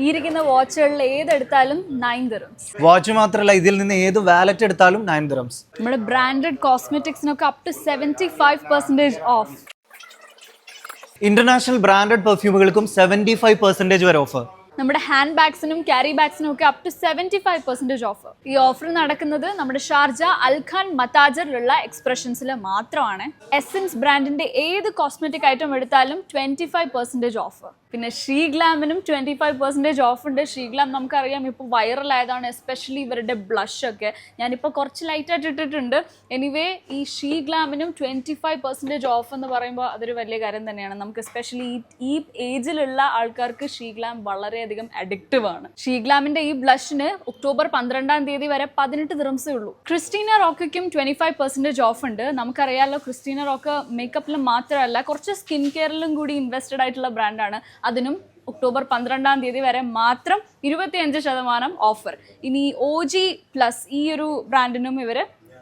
ഈ ഇരിക്കുന്ന വാച്ചുകളിൽ ഏതെടുത്താലും 9 dirhams. Watch മാത്രമല്ല, ഇതിൽ നിന്ന് ഏത് വാലറ്റ് എടുത്താലും 9 dirhams. നമ്മുടെ ബ്രാൻഡഡ് കോസ്മെറ്റിക്സിനൊക്കെ up to 75% off. International branded പെർഫ്യൂമുകൾക്കും 75% വരെ ഓഫർ. നമ്മുടെ ഹാൻഡ് ബാഗ്സിനും ക്യാരി ബാഗ്സിനും ഒക്കെ അപ് ടു 75% ഓഫർ. ഈ ഓഫർ നടക്കുന്നത് നമ്മുടെ ഷാർജ അൽഖാൻ മതാജറിലുള്ള എക്സ്പ്രഷൻസിൽ മാത്രമാണ്. എസൻസ് ബ്രാൻഡിന്റെ ഏത് കോസ്മെറ്റിക് ഐറ്റം എടുത്താലും 25% ഓഫർ. പിന്നെ ഷീ ഗ്ലാമിനും 25% ഓഫ് ഉണ്ട്. ഷീ ഗ്ലാം നമുക്കറിയാം ഇപ്പോൾ വൈറൽ ആയതാണ്, എസ്പെഷ്യലി ഇവരുടെ ബ്ലഷ് ഒക്കെ. ഞാനിപ്പോൾ കുറച്ച് ലൈറ്റായിട്ട് ഇട്ടിട്ടുണ്ട്. എനിവേ ഈ ഷീ ഗ്ലാമിനും 25% ഓഫ് എന്ന് പറയുമ്പോൾ അതൊരു വലിയ കാര്യം തന്നെയാണ്. നമുക്ക് എസ്പെഷ്യലി ഈ ഏജിലുള്ള ആൾക്കാർക്ക് ഷീ ഗ്ലാം വളരെയധികം അഡിക്റ്റീവ് ആണ്. ഷീ ഗ്ലാമിന്റെ ഈ ബ്ലഷിന് ഒക്ടോബർ 12 വരെ 18 dirhams ഉള്ളൂ. ക്രിസ്റ്റീന റോക്കും 25% ഓഫ് ഉണ്ട്. നമുക്കറിയാമല്ലോ, ക്രിസ്റ്റീന റോക്ക് മേക്കപ്പിൽ മാത്രമല്ല കുറച്ച് സ്കിൻ കെയറിലും കൂടി ഇൻവെസ്റ്റഡ് ആയിട്ടുള്ള ബ്രാൻഡാണ്. അതിനും ഒക്ടോബർ 12 വരെ മാത്രം 25% ഓഫർ. ഇനി OG പ്ലസ് ഈ ഒരു ബ്രാൻഡിനും ഇവർ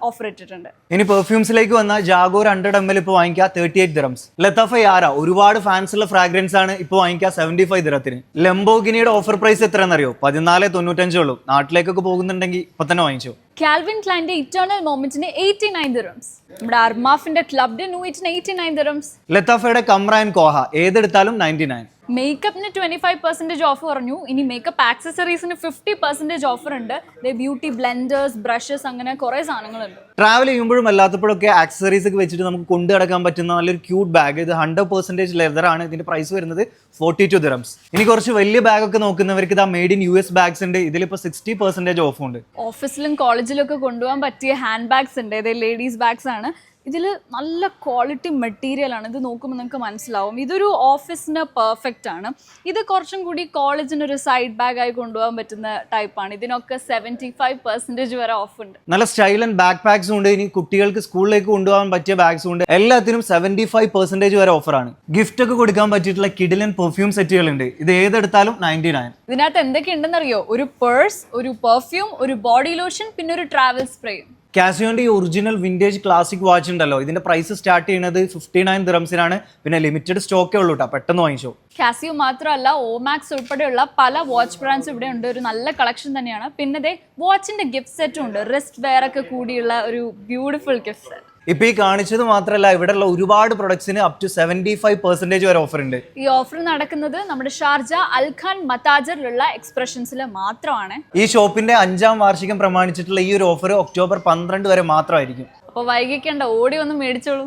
ഓഫർ ഇട്ടിട്ടുണ്ട്. ഇനി പെർഫ്യൂംസിലേക്ക് വന്നാൽ ജാഗോർ 100 ml ഇപ്പോൾ വാങ്ങിക്കുക 38 dirhams. ലത്താഫ യാര ഒരുപാട് ഫാൻസ് ഉള്ള ഫ്രാഗ്രൻസ് ആണ് ഇപ്പോൾ വാങ്ങിക്കുക 75 dirhams. ലംബോഗിനിയുടെ ഓഫർ പ്രൈസ് എത്രയെന്നറിയോ? 14.95 ഉള്ളൂ. നാട്ടിലേക്കൊക്കെ പോകുന്നുണ്ടെങ്കിൽ ഇപ്പൊ തന്നെ വാങ്ങിച്ചു. കാൽവിൻ ക്ലൈന്റെ ഇറ്റേണൽ മൊമെന്റിന് 89 dirhams. നമ്മുടെ അർമാഫിന്റെ ക്ലബ്ഡ് നൂയിറ്റിന് 89 dirhams. ലത്താഫയുടെ കമ്രാൻ കോഹ ഏതെടുത്താലും 99. മേക്കപ്പിന് 25% ഓഫ് പറഞ്ഞു. ഇനി മേക്കപ്പ് ആക്സസറീസിന് 50% ഓഫർ ഉണ്ട്. ബ്യൂട്ടി ബ്ലെൻഡേഴ്സ്, ബ്രഷസ്, അങ്ങനെ കുറെ സാധനങ്ങളുണ്ട്. ട്രാവൽ ചെയ്യുമ്പോഴും അല്ലാത്തപ്പോഴൊക്കെ ആക്സസറീസ് ഒക്കെ വെച്ചിട്ട് നമുക്ക് കൊണ്ടു നടക്കാൻ പറ്റുന്ന നല്ലൊരു ക്യൂട്ട് ബാഗ്. ഇത് 100% ലെതർ ആണ്. ഇതിന്റെ പ്രൈസ് വരുന്നത് 42 dirhams. ഇനി കുറച്ച് വലിയ ബാഗ് ഒക്കെ നോക്കുന്നവർക്ക് ഇതാ മെയ്ഡ് ഇൻ US ബാഗ്സ് ഉണ്ട്. ഇതിലിപ്പോൾ 60% ഓഫ് ഉണ്ട്. ഓഫീസിലും കോളേജിലും ഒക്കെ കൊണ്ടുപോകാൻ പറ്റിയ ഹാൻഡ് ബാഗ്സ് ഉണ്ട്. ഇത് ലേഡീസ് ബാഗ്സ് ആണ്. ഇതിൽ നല്ല ക്വാളിറ്റി മെറ്റീരിയൽ ആണ്. ഇത് നോക്കുമ്പോൾ നിങ്ങൾക്ക് മനസ്സിലാവും ഇതൊരു ഓഫീസിന് പെർഫെക്റ്റ് ആണ്. ഇത് കുറച്ചും കൂടി കോളേജിന് ഒരു സൈഡ് ബാഗായി കൊണ്ടുപോകാൻ പറ്റുന്ന ടൈപ്പാണ്. ഇതിനൊക്കെ 75% വരെ ഓഫ് ഉണ്ട്. നല്ല സ്റ്റൈൽ ആൻഡ് ബാക്ക് പാക്സും ഉണ്ട്. ഇനി കുട്ടികൾക്ക് സ്കൂളിലേക്ക് കൊണ്ടുപോകാൻ പറ്റിയ ബാഗ്സും ഉണ്ട്. എല്ലാത്തിനും 75% വരെ ഓഫറാണ്. ഗിഫ്റ്റ് ഒക്കെ കൊടുക്കാൻ പറ്റിയിട്ടുള്ള കിഡിലൻ പെർഫ്യൂം സെറ്റുകൾ ഉണ്ട്. ഇത് ഏതെടുത്താലും 99. ഇതിനകത്ത് എന്തൊക്കെയുണ്ടെന്നറിയോ? ഒരു പേഴ്സ്, ഒരു പെർഫ്യൂം, ഒരു ബോഡി ലോഷൻ, പിന്നെ ഒരു ട്രാവൽ സ്പ്രേ. കാസിയോന്റെ ഈ ഒറിജിനൽ വിന്റേജ് ക്ലാസിക് വാച്ച് ഉണ്ടല്ലോ, ഇതിന്റെ പ്രൈസ് സ്റ്റാർട്ട് ചെയ്യുന്നത് 59 dirhamsനാണ്. പിന്നെ ലിമിറ്റഡ് സ്റ്റോക്കേ ഉള്ളൂ കേട്ടോ, പെട്ടെന്ന് വാങ്ങിച്ചോ. കാസിയോ മാത്രമല്ല, ഓമാക്സ് ഉൾപ്പെടെയുള്ള പല വാച്ച് ബ്രാൻഡ്സ് ഇവിടെ ഉണ്ട്. ഒരു നല്ല കളക്ഷൻ തന്നെയാണ്. പിന്നെ വാച്ചിന്റെ ഗിഫ്റ്റ് സെറ്റും ഉണ്ട്. റിസ്റ്റ് വെയർ ഒക്കെ കൂടിയുള്ള ഒരു ബ്യൂട്ടിഫുൾ ഗിഫ്റ്റ് സെറ്റ്. ഇപ്പൊ ഈ കാണിച്ചത് മാത്രമല്ല, ഇവിടെയുള്ള ഒരുപാട് പ്രൊഡക്ട്സിന് അപ് ടു 75% വരെ ഓഫർ ഉണ്ട്. ഈ ഓഫർ നടക്കുന്നത് നമ്മുടെ ഷാർജ അൽഖാൻ മതാജറിലുള്ള എക്സ്പ്രഷൻസിൽ മാത്രമാണ്. ഈ ഷോപ്പിന്റെ 5ാം വാർഷികം പ്രമാണിച്ചിട്ടുള്ള ഈ ഒരു ഓഫർ ഒക്ടോബർ 12 വരെ മാത്രമായിരിക്കും. അപ്പോൾ വൈകിക്കേണ്ട, ഓടി വന്ന് മേടിച്ചോളൂ.